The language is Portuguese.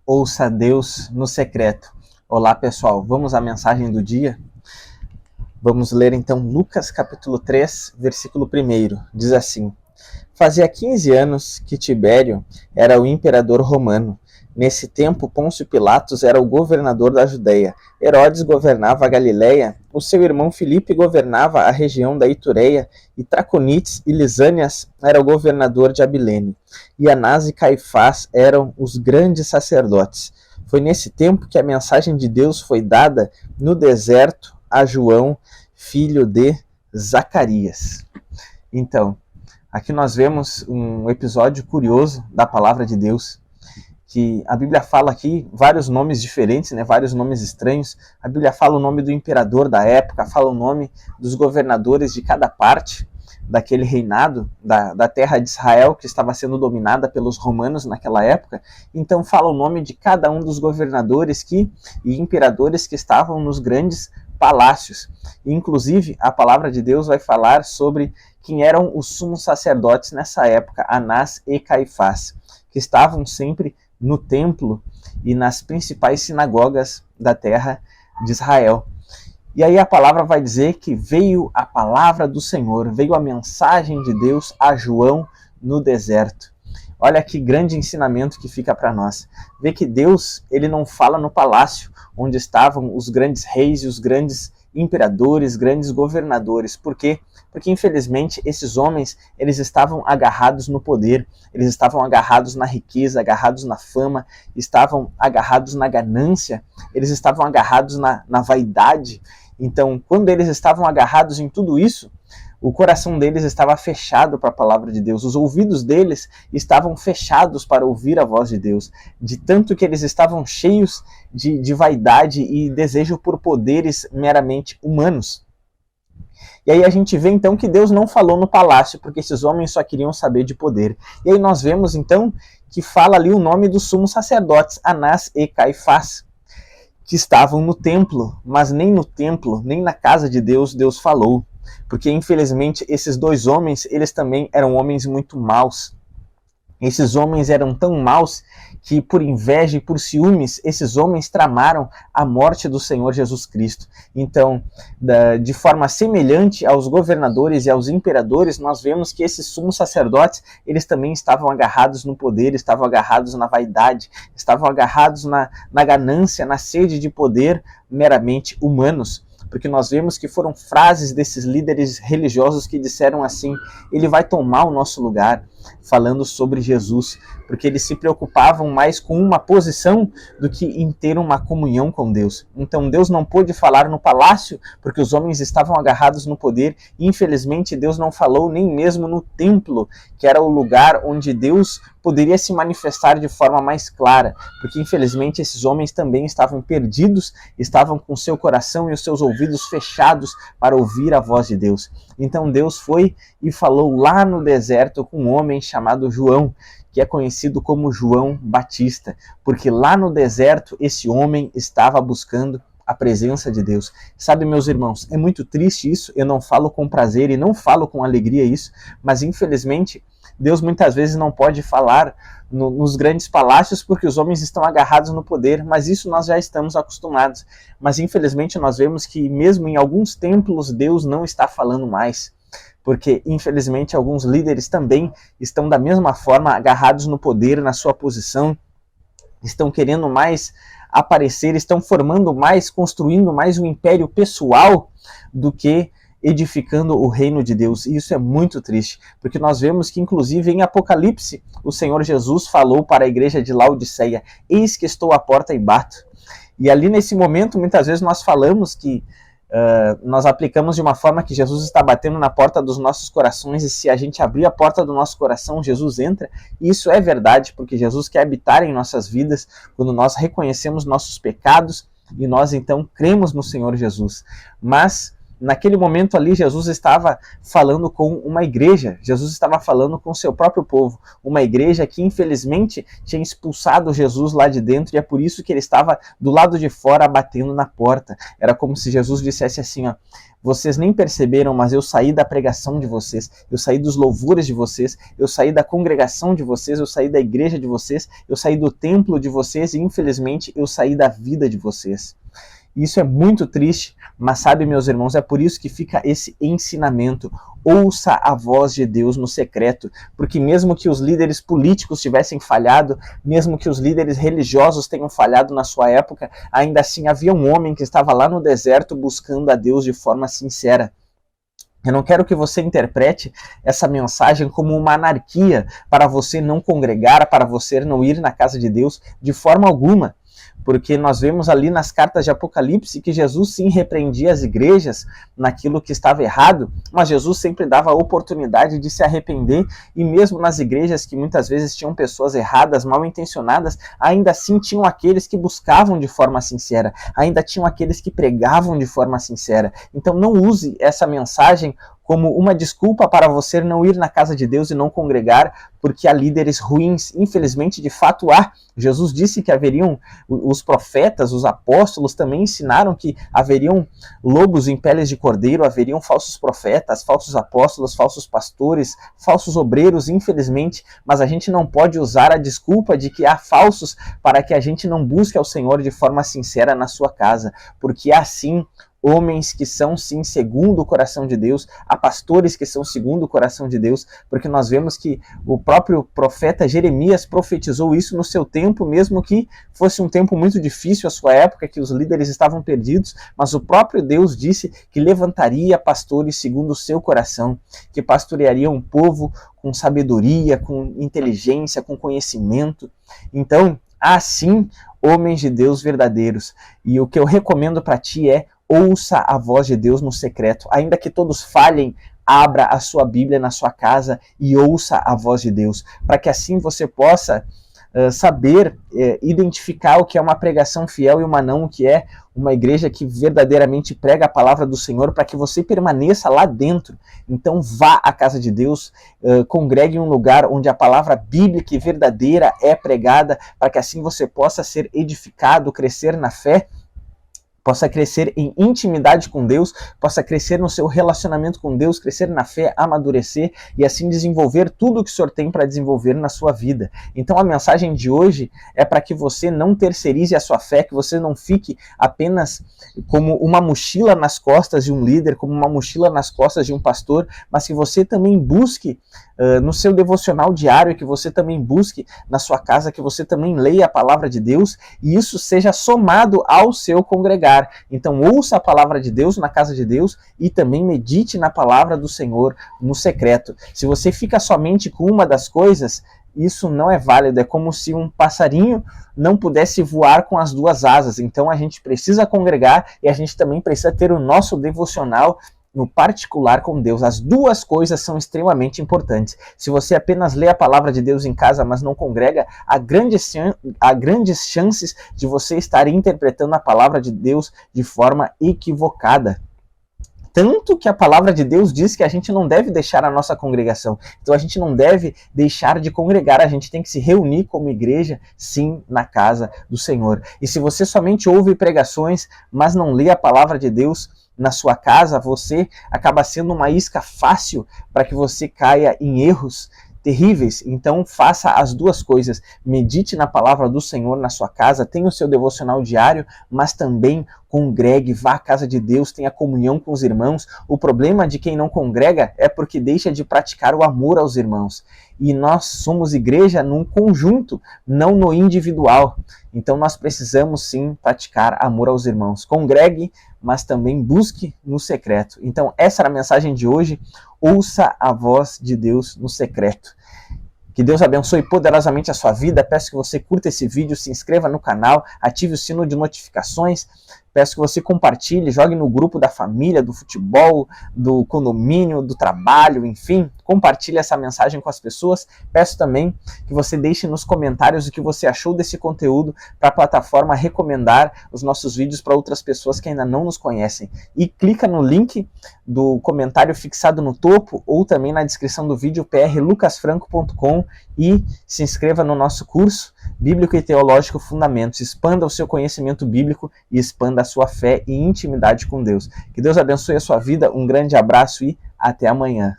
Ouça Deus no secreto. Olá pessoal, vamos à mensagem do dia? Vamos ler então Lucas capítulo 3, versículo 1. Diz assim: Fazia 15 anos que Tibério era o imperador romano. Nesse tempo, Pôncio Pilatos era o governador da Judeia. Herodes governava a Galileia. O seu irmão Filipe governava a região da Itureia. E Traconites e Lisânias era o governador de Abilene. E Anás e Caifás eram os grandes sacerdotes. Foi nesse tempo que a mensagem de Deus foi dada no deserto a João, filho de Zacarias. Então, aqui nós vemos um episódio curioso da palavra de Deus, que a Bíblia fala aqui vários nomes diferentes, vários nomes estranhos. A Bíblia fala o nome do imperador da época, fala o nome dos governadores de cada parte daquele reinado, da terra de Israel, que estava sendo dominada pelos romanos naquela época. Então fala o nome de cada um dos governadores e imperadores que estavam nos grandes palácios. E, inclusive, a palavra de Deus vai falar sobre quem eram os sumos sacerdotes nessa época, Anás e Caifás, que estavam sempre no templo e nas principais sinagogas da terra de Israel. E aí a palavra vai dizer que veio a palavra do Senhor, veio a mensagem de Deus a João no deserto. Olha que grande ensinamento que fica para nós. Vê que Deus, ele não fala no palácio onde estavam os grandes reis e os grandes imperadores, grandes governadores. Por quê? Porque, infelizmente, esses homens, eles estavam agarrados no poder, eles estavam agarrados na riqueza, agarrados na fama, estavam agarrados na ganância, eles estavam agarrados na vaidade. Então, quando eles estavam agarrados em tudo isso, o coração deles estava fechado para a palavra de Deus, os ouvidos deles estavam fechados para ouvir a voz de Deus, de tanto que eles estavam cheios de vaidade e desejo por poderes meramente humanos. E aí a gente vê então que Deus não falou no palácio, porque esses homens só queriam saber de poder. E aí nós vemos então que fala ali o nome dos sumos sacerdotes, Anás e Caifás, que estavam no templo, mas nem no templo, nem na casa de Deus, Deus falou. Porque infelizmente esses dois homens, eles também eram homens muito maus. Esses homens eram tão maus que, por inveja e por ciúmes, esses homens tramaram a morte do Senhor Jesus Cristo. Então, de forma semelhante aos governadores e aos imperadores, nós vemos que esses sumos sacerdotes, eles também estavam agarrados no poder, estavam agarrados na vaidade, estavam agarrados na ganância, na sede de poder meramente humanos. Porque nós vemos que foram frases desses líderes religiosos que disseram assim: ele vai tomar o nosso lugar, falando sobre Jesus, porque eles se preocupavam mais com uma posição do que em ter uma comunhão com Deus. Então Deus não pôde falar no palácio, porque os homens estavam agarrados no poder, e infelizmente Deus não falou nem mesmo no templo, que era o lugar onde Deus poderia se manifestar de forma mais clara, porque infelizmente esses homens também estavam perdidos, estavam com seu coração e os seus ouvidos fechados para ouvir a voz de Deus. Então Deus foi e falou lá no deserto com um homem chamado João, que é conhecido como João Batista, porque lá no deserto esse homem estava buscando a presença de Deus. Sabe, meus irmãos, é muito triste isso, eu não falo com prazer e não falo com alegria isso, mas infelizmente Deus muitas vezes não pode falar nos grandes palácios porque os homens estão agarrados no poder, mas isso nós já estamos acostumados. Mas infelizmente nós vemos que mesmo em alguns templos Deus não está falando mais, porque infelizmente alguns líderes também estão da mesma forma agarrados no poder, na sua posição, estão querendo mais aparecer, estão formando mais, construindo mais um império pessoal do que edificando o reino de Deus. E isso é muito triste, porque nós vemos que inclusive em Apocalipse o Senhor Jesus falou para a igreja de Laodiceia: eis que estou à porta e bato. E ali nesse momento muitas vezes nós falamos que nós aplicamos de uma forma que Jesus está batendo na porta dos nossos corações, e se a gente abrir a porta do nosso coração, Jesus entra. E isso é verdade, porque Jesus quer habitar em nossas vidas quando nós reconhecemos nossos pecados e nós então cremos no Senhor Jesus. Mas naquele momento ali, Jesus estava falando com uma igreja, Jesus estava falando com o seu próprio povo, uma igreja que infelizmente tinha expulsado Jesus lá de dentro, e é por isso que ele estava do lado de fora batendo na porta. Era como se Jesus dissesse assim, ó: vocês nem perceberam, mas eu saí da pregação de vocês, eu saí dos louvores de vocês, eu saí da congregação de vocês, eu saí da igreja de vocês, eu saí do templo de vocês e infelizmente eu saí da vida de vocês. Isso é muito triste, mas sabe, meus irmãos, é por isso que fica esse ensinamento. Ouça a voz de Deus no secreto, porque mesmo que os líderes políticos tivessem falhado, mesmo que os líderes religiosos tenham falhado na sua época, ainda assim havia um homem que estava lá no deserto buscando a Deus de forma sincera. Eu não quero que você interprete essa mensagem como uma anarquia para você não congregar, para você não ir na casa de Deus, de forma alguma. Porque nós vemos ali nas cartas de Apocalipse que Jesus sim repreendia as igrejas naquilo que estava errado, mas Jesus sempre dava a oportunidade de se arrepender, e mesmo nas igrejas que muitas vezes tinham pessoas erradas, mal intencionadas, ainda assim tinham aqueles que buscavam de forma sincera, ainda tinham aqueles que pregavam de forma sincera. Então não use essa mensagem como uma desculpa para você não ir na casa de Deus e não congregar, porque há líderes ruins. Infelizmente, de fato há. Jesus disse que haveriam, os profetas, os apóstolos também ensinaram que haveriam lobos em peles de cordeiro, haveriam falsos profetas, falsos apóstolos, falsos pastores, falsos obreiros, infelizmente, mas a gente não pode usar a desculpa de que há falsos para que a gente não busque ao Senhor de forma sincera na sua casa, porque há sim homens que são sim segundo o coração de Deus, há pastores que são segundo o coração de Deus, porque nós vemos que o próprio profeta Jeremias profetizou isso no seu tempo, mesmo que fosse um tempo muito difícil a sua época, que os líderes estavam perdidos, mas o próprio Deus disse que levantaria pastores segundo o seu coração, que pastoreariam um povo com sabedoria, com inteligência, com conhecimento. Então, há sim homens de Deus verdadeiros, e o que eu recomendo para ti é: ouça a voz de Deus no secreto. Ainda que todos falhem, abra a sua Bíblia na sua casa e ouça a voz de Deus, para que assim você possa saber identificar o que é uma pregação fiel e uma não, o que é uma igreja que verdadeiramente prega a palavra do Senhor, para que você permaneça lá dentro. Então vá à casa de Deus, congregue em um lugar onde a palavra bíblica e verdadeira é pregada, para que assim você possa ser edificado, crescer na fé, possa crescer em intimidade com Deus, possa crescer no seu relacionamento com Deus, crescer na fé, amadurecer e assim desenvolver tudo o que o Senhor tem para desenvolver na sua vida. Então a mensagem de hoje é para que você não terceirize a sua fé, que você não fique apenas como uma mochila nas costas de um líder, como uma mochila nas costas de um pastor, mas que você também busque no seu devocional diário, que você também busque na sua casa, que você também leia a palavra de Deus e isso seja somado ao seu congregar. Então ouça a palavra de Deus na casa de Deus e também medite na palavra do Senhor no secreto. Se você fica somente com uma das coisas, isso não é válido, é como se um passarinho não pudesse voar com as duas asas. Então a gente precisa congregar e a gente também precisa ter o nosso devocional no particular com Deus. As duas coisas são extremamente importantes. Se você apenas lê a palavra de Deus em casa, mas não congrega, há grandes chances de você estar interpretando a palavra de Deus de forma equivocada. Tanto que a palavra de Deus diz que a gente não deve deixar a nossa congregação. Então a gente não deve deixar de congregar, a gente tem que se reunir como igreja, sim, na casa do Senhor. E se você somente ouve pregações, mas não lê a palavra de Deus na sua casa, você acaba sendo uma isca fácil para que você caia em erros terríveis. Então faça as duas coisas: medite na palavra do Senhor na sua casa, tenha o seu devocional diário, mas também congregue, vá à casa de Deus, tenha comunhão com os irmãos. O problema de quem não congrega é porque deixa de praticar o amor aos irmãos. E nós somos igreja num conjunto, não no individual. Então nós precisamos sim praticar amor aos irmãos. Congregue, mas também busque no secreto. Então essa era a mensagem de hoje. Ouça a voz de Deus no secreto. Que Deus abençoe poderosamente a sua vida. Peço que você curta esse vídeo, se inscreva no canal, ative o sino de notificações, Peço que você compartilhe, jogue no grupo da família, do futebol, do condomínio, do trabalho, enfim, compartilhe essa mensagem com as pessoas. Peço também que você deixe nos comentários o que você achou desse conteúdo para a plataforma recomendar os nossos vídeos para outras pessoas que ainda não nos conhecem. E clica no link do comentário fixado no topo ou também na descrição do vídeo prlucasfranco.com e se inscreva no nosso curso Bíblico e Teológico Fundamentos. Expanda o seu conhecimento bíblico e expanda a sua fé e intimidade com Deus. Que Deus abençoe a sua vida, um grande abraço e até amanhã.